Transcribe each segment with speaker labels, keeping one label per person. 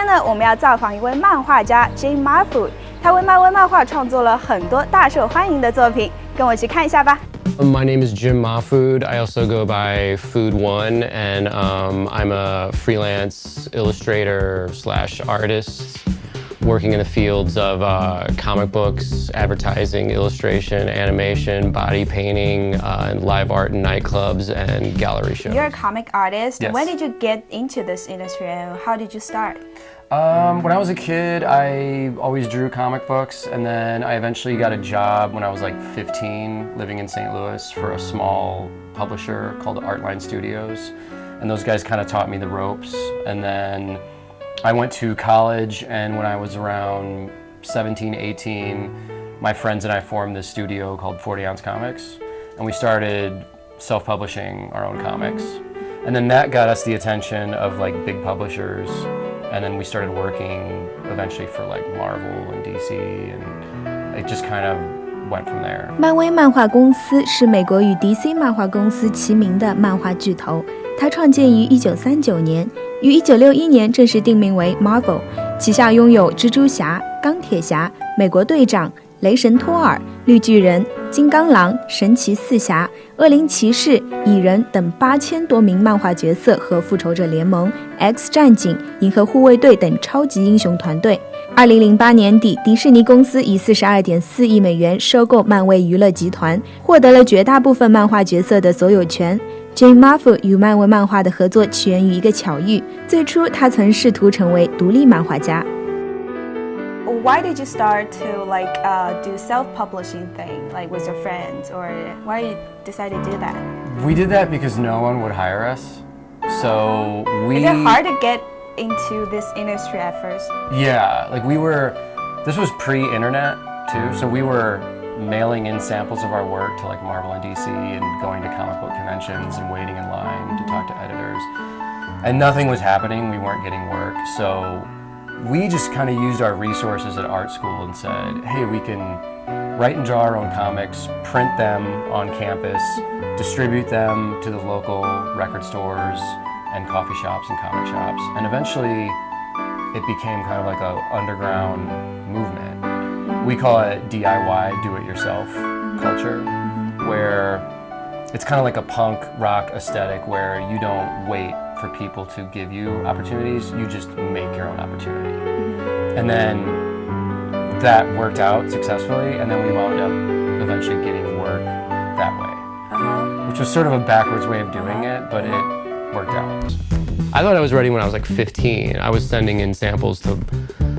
Speaker 1: 天呢，我们要造访一位漫画家 Jim Mahfood， 他为漫威漫画创作了很多大受欢迎的作品，跟我去看一下吧。
Speaker 2: My name is Jim Mahfood. I also go by Food One, and I'm a freelance illustrator/artist working in the fields of comic books, advertising, illustration, animation, body painting, and live art in nightclubs and gallery shows.
Speaker 1: You're a comic artist.
Speaker 2: Yes.
Speaker 1: When did you get into this industry and how did you start?
Speaker 2: When I was a kid, I always drew comic books, and then I eventually got a job when I was like 15, living in St. Louis for a small publisher called Artline Studios. And those guys kind of taught me the ropes. And then I went to college, and when I was around 17, 18, my friends and I formed this studio called 40 Ounce Comics, and we started self-publishing our own comics. And then that got us the attention of like big publishers. And then we started working eventually for like Marvel and DC, and it just kind of went from there.
Speaker 3: 漫威漫画公司是美国与 DC 漫画公司齐名的漫画巨头，它创建于1939年，于1961年正式定名为 Marvel， 旗下拥有蜘蛛侠、钢铁侠、美国队长、雷神托尔、绿巨人、金刚狼、神奇四侠、恶灵骑士、蚁人等8000多名漫画角色和复仇者联盟、X 战警、银河护卫队等超级英雄团队。2008年底，迪士尼公司以42.4亿美元收购漫威娱乐集团，获得了绝大部分漫画角色的所有权。Jim Mahfood 与漫威漫画的合作起源于一个巧遇，最初他曾试图成为独立漫画家。
Speaker 1: Why did you start to do self-publishing thing with your friends, or why you decided to do that?
Speaker 2: We did that because no one would hire us. So
Speaker 1: Is it hard to get into this industry at first?
Speaker 2: Yeah, this was pre-internet too, so we were mailing in samples of our work to like Marvel and DC and going to comic book conventions and waiting in line to talk to editors. And nothing was happening, we weren't getting work, so we just kind of used our resources at art school and said, hey, we can write and draw our own comics, print them on campus, distribute them to the local record stores and coffee shops and comic shops. And eventually it became kind of like an underground movement. We call it DIY, do-it-yourself culture, where it's kind of like a punk rock aesthetic where you don't wait for people to give you opportunities, you just make your own opportunity. And then that worked out successfully, and then we wound up eventually getting work that way, which was sort of a backwards way of doing it, but it worked out. I thought I was ready when I was like 15. I was sending in samples to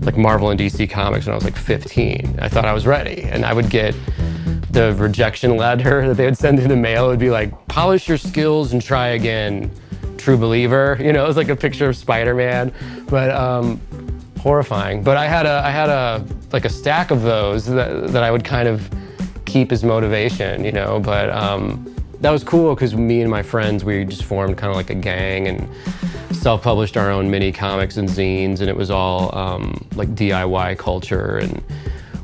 Speaker 2: like Marvel and DC Comics when I was like 15. I thought I was ready, and I would get the rejection letter that they would send in the mail. It would be like, polish your skills and try again. True believer, it was like a picture of Spider-Man, but horrifying. But I had a stack of those that I would kind of keep as motivation, but that was cool because me and my friends, we just formed kind of like a gang and self-published our own mini comics and zines, and it was all like DIY culture, and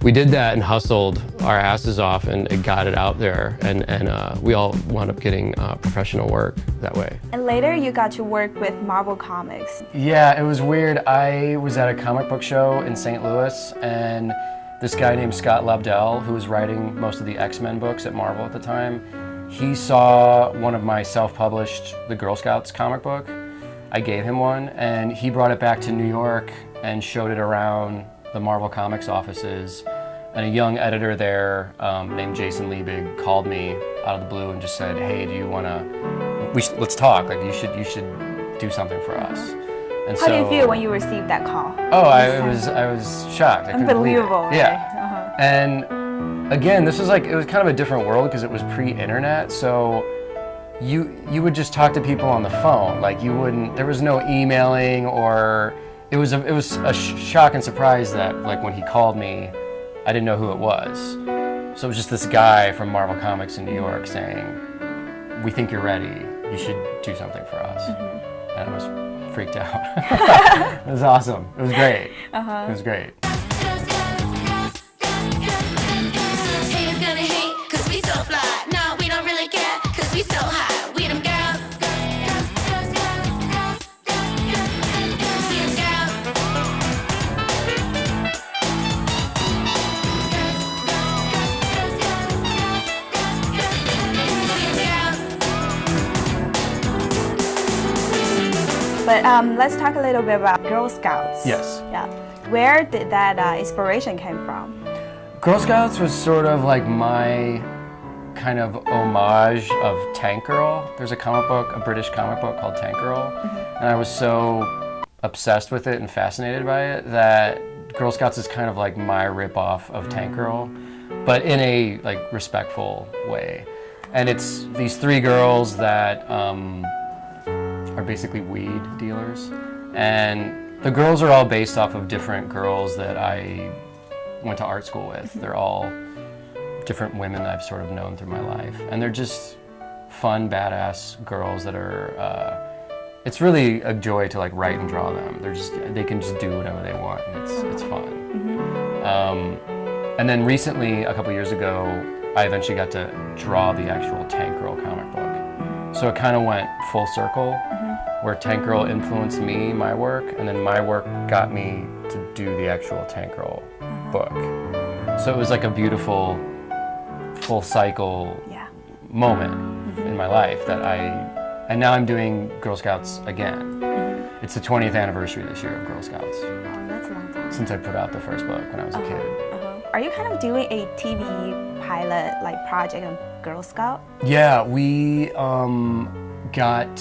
Speaker 2: we did that and hustled our asses off, and it got it out there, and we all wound up getting professional work that way.
Speaker 1: And later you got to work with Marvel Comics.
Speaker 2: Yeah, it was weird. I was at a comic book show in St. Louis, and this guy named Scott Lobdell, who was writing most of the X-Men books at Marvel at the time, he saw one of my self-published The Girl Scouts comic book. I gave him one, and he brought it back to New York and showed it around the Marvel Comics offices, and a young editor there named Jason Liebig called me out of the blue and just said, hey, do you want to, let's talk, like you should do something for us. And
Speaker 1: how do you feel when you received that call?
Speaker 2: Oh, I was shocked. I couldn't believe it.
Speaker 1: Unbelievable.
Speaker 2: Yeah. And again, it was kind of a different world because it was pre-internet, so you would just talk to people on the phone, there was no emailing, or it was a shock and surprise that when he called me, I didn't know who it was. So it was just this guy from Marvel Comics in New York saying, we think you're ready, you should do something for us. And I was freaked out. It was awesome. It was great. It was great.
Speaker 1: But let's talk a little bit about Girl Scouts.
Speaker 2: Yes.
Speaker 1: Yeah. Where did that inspiration came from?
Speaker 2: Girl Scouts was sort of like my kind of homage of Tank Girl. There's a comic book, a British comic book called Tank Girl, and I was so obsessed with it and fascinated by it that Girl Scouts is kind of like my ripoff of Tank Girl, but in a like respectful way. And it's these three girls that are basically weed dealers, and the girls are all based off of different girls that I went to art school with. They're all different women that I've sort of known through my life, and they're just fun, badass girls that are. It's really a joy to like write and draw them. They can just do whatever they want, and it's fun. And then recently, a couple years ago, I eventually got to draw the actual Tank Girl comic book. So it kind of went full circle, where Tank Girl influenced me, my work, and then my work got me to do the actual Tank Girl book. So it was like a beautiful, full cycle moment in my life and now I'm doing Girl Scouts again. It's the 20th anniversary this year of Girl Scouts.
Speaker 1: Oh, that's a long time.
Speaker 2: Since I put out the first book when I was a kid.
Speaker 1: Are you kind of doing a TV pilot like project on Girl Scout?
Speaker 2: Yeah, we got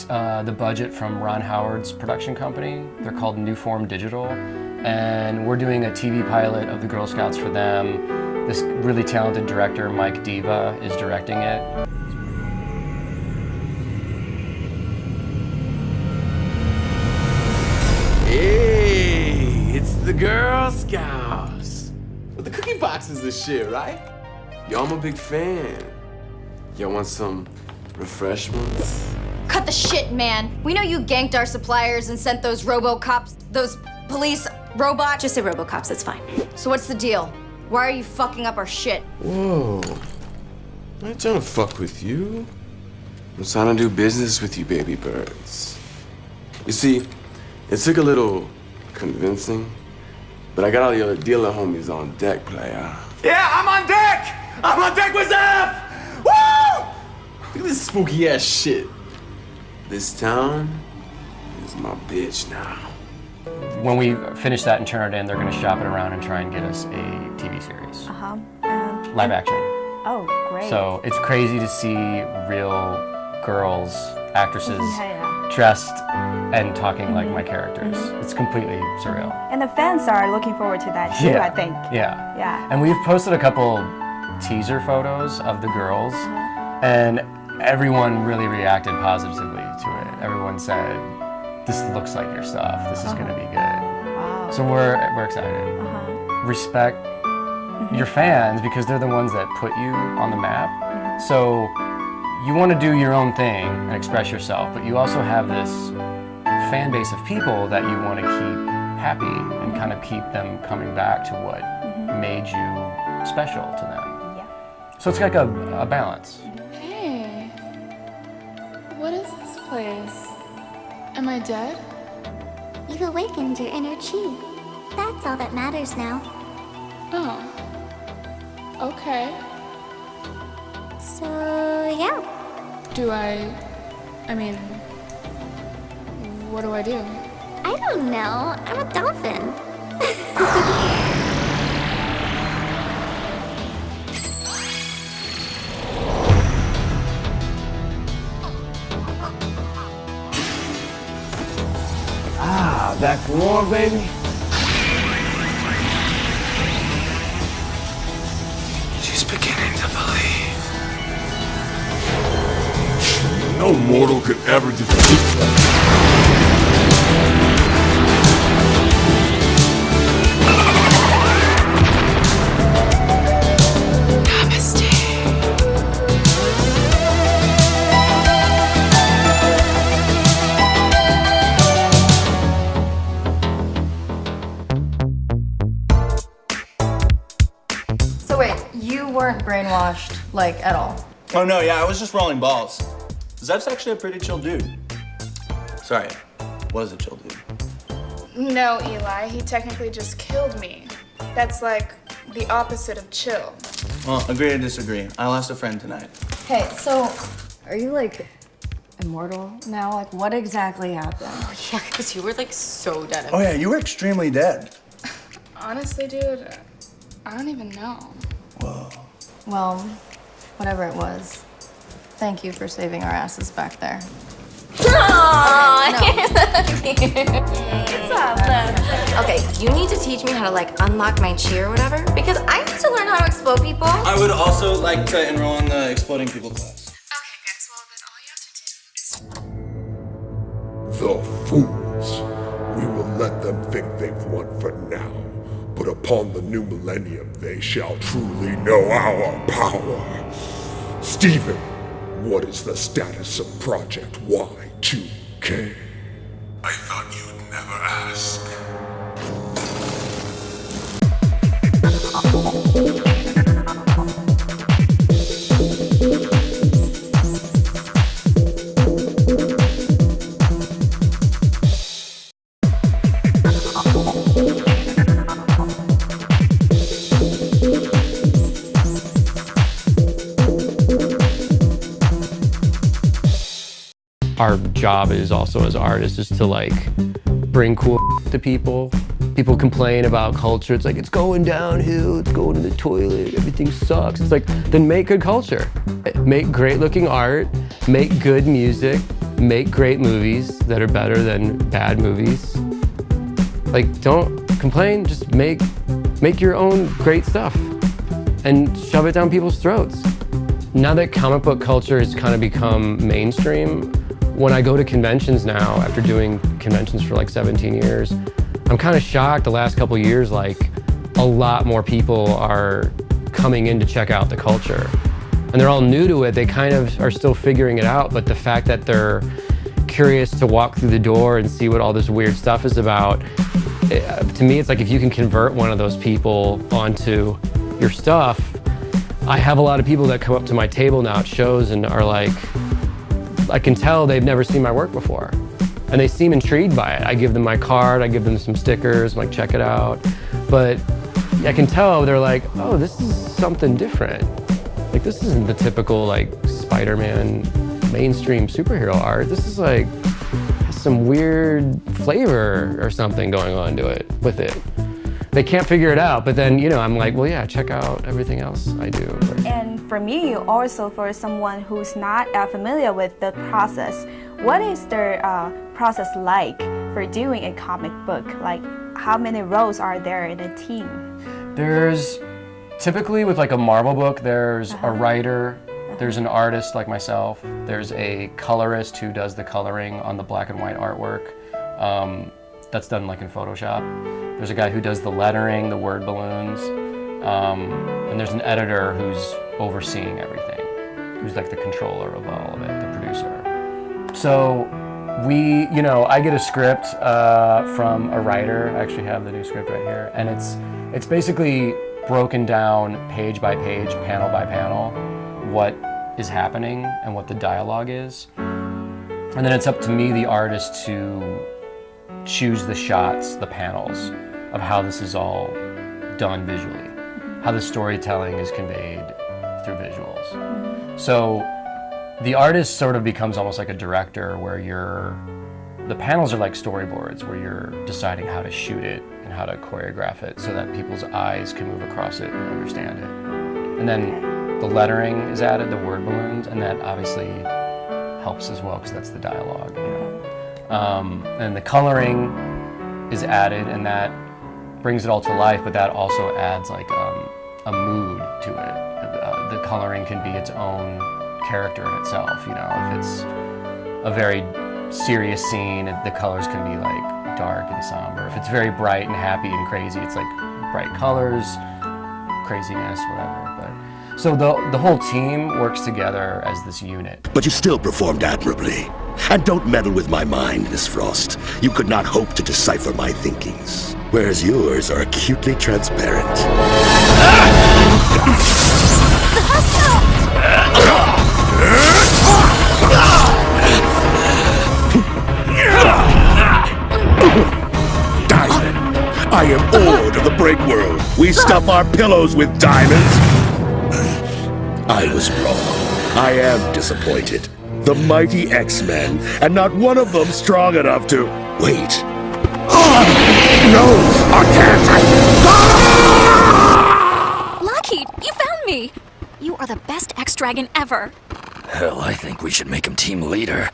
Speaker 2: the budget from Ron Howard's production company. They're called New Form Digital, and we're doing a TV pilot of the Girl Scouts for them. This really talented director, Mike Diva, is directing it.
Speaker 4: Hey, it's the Girl Scouts. Well, the cookie box is the shit, right? Yo, I'm a big fan. Y'all want some refreshments?
Speaker 5: Cut the shit, man. We know you ganked our suppliers and sent those robo-cops, those police robots.
Speaker 6: Just say RoboCops, it's fine.
Speaker 5: So what's the deal? Why are you fucking up our shit?
Speaker 4: Whoa. I ain't trying to fuck with you. I'm trying to do business with you, baby birds. You see, it took a little convincing, but I got all the other dealer homies on deck, player. Yeah, I'm on deck! I'm on deck with Zeph! Woo! Look at this spooky ass shit. This town is my bitch now.
Speaker 2: When we finish that and turn it in, they're going to shop it around and try and get us a TV series. Live action.
Speaker 1: Oh, great.
Speaker 2: So it's crazy to see real girls, actresses, dressed and talking like my characters. It's completely surreal.
Speaker 1: And the fans are looking forward to that too, I think.
Speaker 2: Yeah.
Speaker 1: Yeah.
Speaker 2: And we've posted a couple teaser photos of the girls, and everyone really reacted positively to it. Everyone said, "This looks like your stuff. This is going to be good."
Speaker 1: Wow.
Speaker 2: So we're excited. Respect your fans because they're the ones that put you on the map. So you want to do your own thing and express yourself, but you also have this fan base of people that you want to keep happy and kind of keep them coming back to what made you special to them.
Speaker 1: Yeah.
Speaker 2: So it's like a balance.
Speaker 7: Hey, what is this place? Am I dead?
Speaker 8: You've awakened your inner chi. That's all that matters now.
Speaker 7: Oh, okay.
Speaker 8: So, yeah.
Speaker 7: I mean, what do I do?
Speaker 8: I don't know. I'm a dolphin.
Speaker 4: Back for more, baby. She's beginning to believe. No mortal could ever defeat.
Speaker 5: Weren't brainwashed, like, at all.
Speaker 9: Oh no, yeah, I was just rolling balls. Zeph's actually a pretty chill dude. Sorry, was a chill dude.
Speaker 7: No, Eli, he technically just killed me. That's like the opposite of chill.
Speaker 9: Well, agree to disagree. I lost a friend tonight.
Speaker 5: Hey, so, are you, like, immortal now? Like, what exactly happened?
Speaker 6: Yeah, because you were like so dead.
Speaker 9: Oh yeah, you were extremely dead.
Speaker 7: Honestly, dude, I don't even know.
Speaker 9: Whoa.
Speaker 5: Well, whatever it was, thank you for saving our asses back there.
Speaker 6: Okay, you need to teach me how to like unlock my chi or whatever, because I need to learn how to explode people.
Speaker 9: I would also like to enroll in the exploding people class.
Speaker 7: Okay, guys, well, then all you have to do is.
Speaker 10: The fools. We will let them think they've won for now. But upon the new millennium, they shall truly know our power. Steven, what is the status of Project Y2K? I thought you'd never ask.
Speaker 2: Our job is also as artists is to like bring cool to people. People complain about culture. It's like, it's going downhill, it's going to the toilet, everything sucks. It's like, then make good culture. Make great looking art, make good music, make great movies that are better than bad movies. Like, don't complain, just make your own great stuff and shove it down people's throats. Now that comic book culture has kind of become mainstream, when I go to conventions now, after doing conventions for like 17 years, I'm kind of shocked the last couple years, like a lot more people are coming in to check out the culture. And they're all new to it, they kind of are still figuring it out, but the fact that they're curious to walk through the door and see what all this weird stuff is about, to me it's like if you can convert one of those people onto your stuff. I have a lot of people that come up to my table now at shows and are like, I can tell they've never seen my work before. And they seem intrigued by it. I give them my card, I give them some stickers, I'm like, check it out. But I can tell they're like, oh, this is something different. Like, this isn't the typical like Spider-Man mainstream superhero art. This is like, has some weird flavor or something going on to it, with it. They can't figure it out, but then, you know, I'm like, well, yeah, check out everything else I do.
Speaker 1: And for me, also for someone who's not familiar with the process, what is the process like for doing a comic book? Like, how many roles are there in a team?
Speaker 2: There's, typically with like a Marvel book, there's a writer, there's an artist like myself, there's a colorist who does the coloring on the black and white artwork. That's done like in Photoshop. There's a guy who does the lettering, the word balloons, and there's an editor who's overseeing everything, who's like the controller of all of it, the producer. So we, you know, I get a script from a writer. I actually have the new script right here, and it's basically broken down page by page, panel by panel, what is happening and what the dialogue is. And then it's up to me, the artist, to choose the shots, the panels, of how this is all done visually, how the storytelling is conveyed through visuals. So the artist sort of becomes almost like a director, where the panels are like storyboards, where you're deciding how to shoot it and how to choreograph it so that people's eyes can move across it and understand it. And then the lettering is added, the word balloons, and that obviously helps as well because that's the dialogue, you know. And the coloring is added, and that brings it all to life, but that also adds like a mood to it. The coloring can be its own character in itself, you know. If it's a very serious scene, the colors can be like dark and somber. If it's very bright and happy and crazy, it's like bright colors, craziness, whatever. But so the whole team works together as this unit.
Speaker 10: But you still performed admirably. And don't meddle with my mind, Miss Frost. You could not hope to decipher my thinkings, whereas yours are acutely transparent. Diamond! I am Ord of the Break World. We stuff our pillows with diamonds. I was wrong. I am disappointed. The mighty X-Men, and not one of them strong enough to... Wait. No! I can't!
Speaker 11: Lockheed, you found me! You are the best X-Dragon ever.
Speaker 12: Hell, I think we should make him team leader.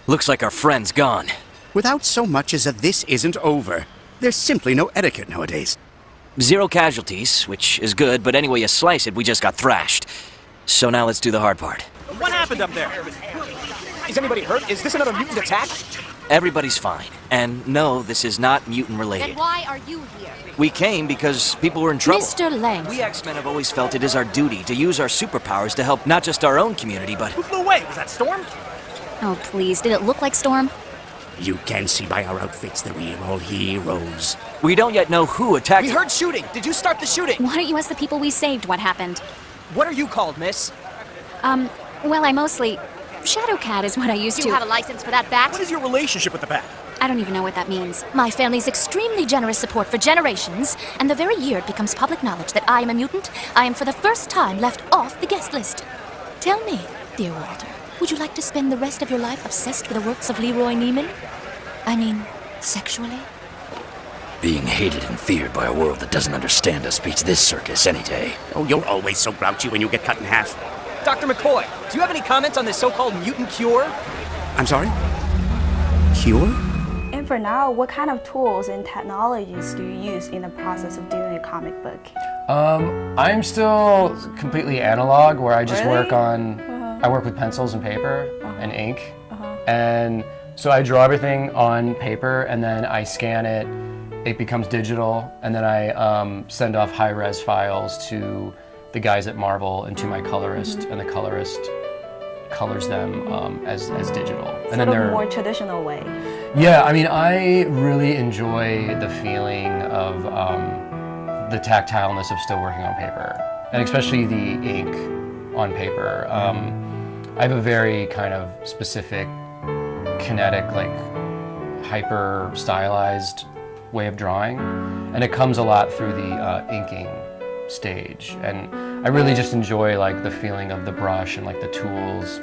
Speaker 12: Looks like our friend's gone.
Speaker 13: Without so much as a "this isn't over," there's simply no etiquette nowadays.
Speaker 12: 0 casualties, which is good, but any way you slice it, we just got thrashed. So now let's do the hard part.
Speaker 14: What happened up there? Is anybody hurt? Is this another mutant attack?
Speaker 12: Everybody's fine. And no, this is not mutant related.
Speaker 11: Then why are you here?
Speaker 12: We came because people were in trouble.
Speaker 11: Mr. Lang.
Speaker 12: We X-Men have always felt it is our duty to use our superpowers to help not just our own community, but...
Speaker 14: Who flew away? Was that Storm?
Speaker 11: Oh, please. Did it look like Storm?
Speaker 13: You can see by our outfits that we are all heroes.
Speaker 12: We don't yet know who attacked...
Speaker 14: We heard shooting. Did you start the shooting?
Speaker 11: Why don't you ask the people we saved what happened?
Speaker 14: What are you called, miss?
Speaker 11: Well, I mostly... Shadowcat is what I used to.
Speaker 5: Do you have a license for that bat?
Speaker 14: What is your relationship with the bat?
Speaker 11: I don't even know what that means. My family's extremely generous support for generations, and the very year it becomes public knowledge that I am a mutant, I am for the first time left off the guest list. Tell me, dear Walter, would you like to spend the rest of your life obsessed with the works of Leroy Neiman? I mean, sexually?
Speaker 12: Being hated and feared by a world that doesn't understand us beats this circus any day.
Speaker 13: Oh, you're always so grouchy when you get cut in half.
Speaker 14: Dr. McCoy, do you have any comments on this so-called mutant cure?
Speaker 13: I'm sorry? Cure?
Speaker 1: And for now, what kind of tools and technologies do you use in the process of doing a comic book?
Speaker 2: I'm still completely analog, where I just
Speaker 1: Really?
Speaker 2: work on... I work with pencils and paper and ink. And so I draw everything on paper, and then I scan it. It becomes digital, and then I send off high-res files to the guys at Marvel and to my colorist, and the colorist colors them as digital. And
Speaker 1: Sort of a more traditional way.
Speaker 2: Yeah, I mean, I really enjoy the feeling of the tactileness of still working on paper, and especially the ink on paper. I have a very kind of specific, kinetic, like hyper stylized way of drawing, and it comes a lot through the inking stage. And I really just enjoy like the feeling of the brush and like the tools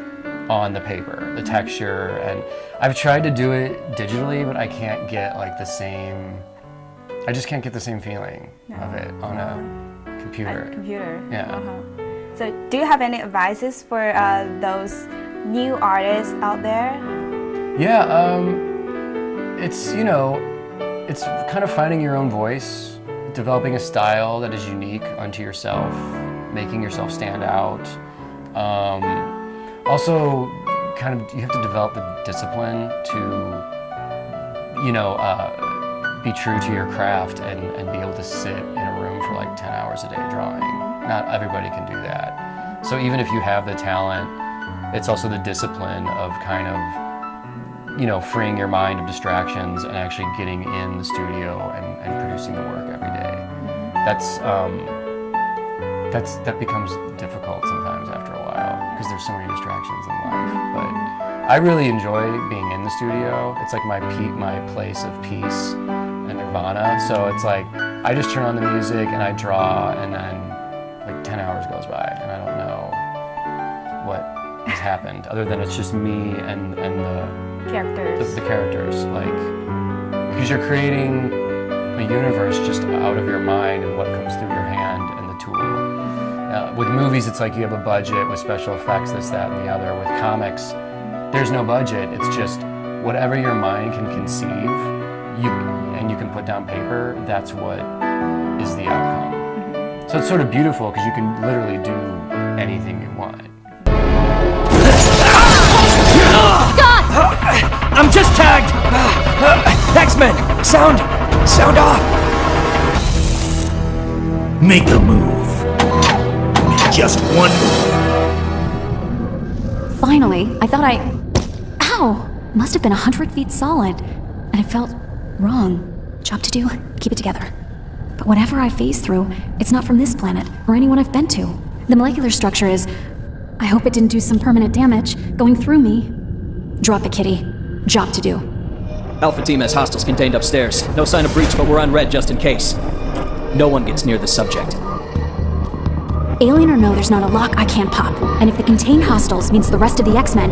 Speaker 2: on the paper, the texture. And I've tried to do it digitally, but I can't get like the same, I just can't get the same feeling of it on a computer. Yeah.
Speaker 1: So do you have any advices for those new artists out there?
Speaker 2: Yeah, it's, you know, it's kind of finding your own voice, developing a style that is unique unto yourself, making yourself stand out. Also, kind of, you have to develop the discipline to, you know, be true to your craft and be able to sit in a room for like 10 hours a day drawing. Not everybody can do that. So even if you have the talent, it's also the discipline of kind of, you know, freeing your mind of distractions and actually getting in the studio and producing the work every day. That becomes difficult sometimes after a while because there's so many distractions in life. But I really enjoy being in the studio. It's like my place of peace and nirvana. So it's like I just turn on the music and I draw, and then like 10 hours goes by and I don't know what has happened other than it's just me and the characters, like, because you're creating a universe just out of your mind and what comes through your hand and the tool. With movies, it's like you have a budget with special effects, this, that, and the other. With comics, there's no budget. It's just whatever your mind can conceive, you can put down paper. That's what is the outcome. So it's sort of beautiful because you can literally do anything you want.
Speaker 12: I'm just tagged! X-Men! Sound off! Make a move.
Speaker 10: Just one move.
Speaker 11: Finally, I thought Ow! Must have been 100 feet solid. And it felt wrong. Job to do, keep it together. But whatever I phase through, it's not from this planet, or anyone I've been to. The molecular structure is... I hope it didn't do some permanent damage, going through me. Drop it, Kitty. Job to do.
Speaker 14: Alpha Team has hostiles contained upstairs. No sign of breach, but we're on red just in case. No one gets near the subject.
Speaker 11: Alien or no, there's not a lock I can't pop. And if the contained hostiles means the rest of the X-Men,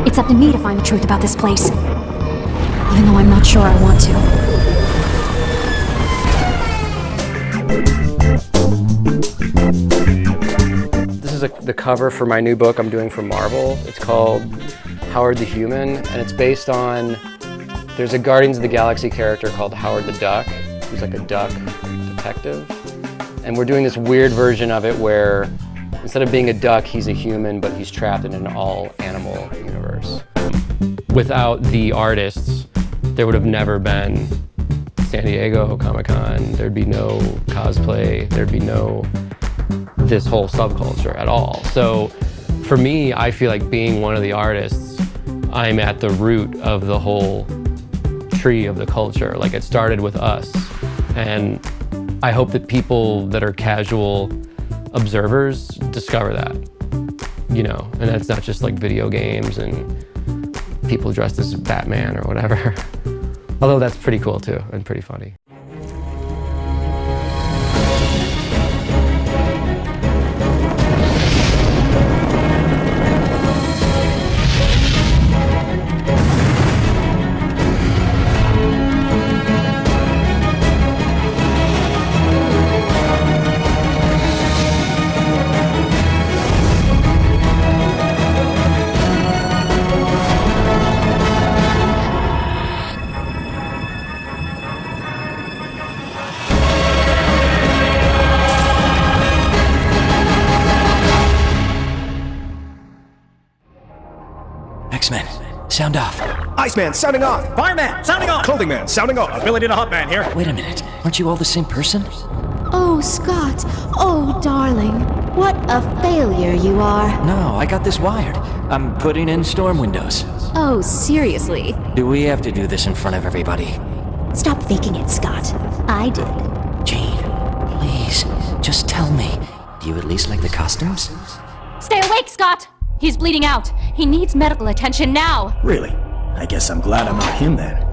Speaker 11: it's up to me to find the truth about this place. Even though I'm not sure I want to.
Speaker 2: This is the cover for my new book I'm doing for Marvel. It's called Howard the Human, and it's based on, there's a Guardians of the Galaxy character called Howard the Duck, who's like a duck detective. And we're doing this weird version of it where instead of being a duck, he's a human, but he's trapped in an all-animal universe. Without the artists, there would have never been San Diego Comic-Con, there'd be no cosplay, there'd be no this whole subculture at all. So for me, I feel like being one of the artists, I'm at the root of the whole tree of the culture. Like it started with us. And I hope that people that are casual observers discover that, you know, and that's not just like video games and people dressed as Batman or whatever. Although that's pretty cool too and pretty funny.
Speaker 12: X-Men, sound off.
Speaker 14: Iceman, sounding off. Fireman, sounding off. Clothing man, sounding off. Ability to hot man here.
Speaker 12: Wait a minute, aren't you all the same person?
Speaker 15: Oh, Scott. Oh, darling. What a failure you are.
Speaker 12: No, I got this wired. I'm putting in storm windows.
Speaker 15: Oh, seriously?
Speaker 12: Do we have to do this in front of everybody?
Speaker 15: Stop faking it, Scott. I did.
Speaker 12: Jean, please, just tell me. Do you at least like the costumes?
Speaker 11: Stay awake, Scott! He's bleeding out. He needs medical attention now.
Speaker 14: Really? I guess I'm glad I'm not him then.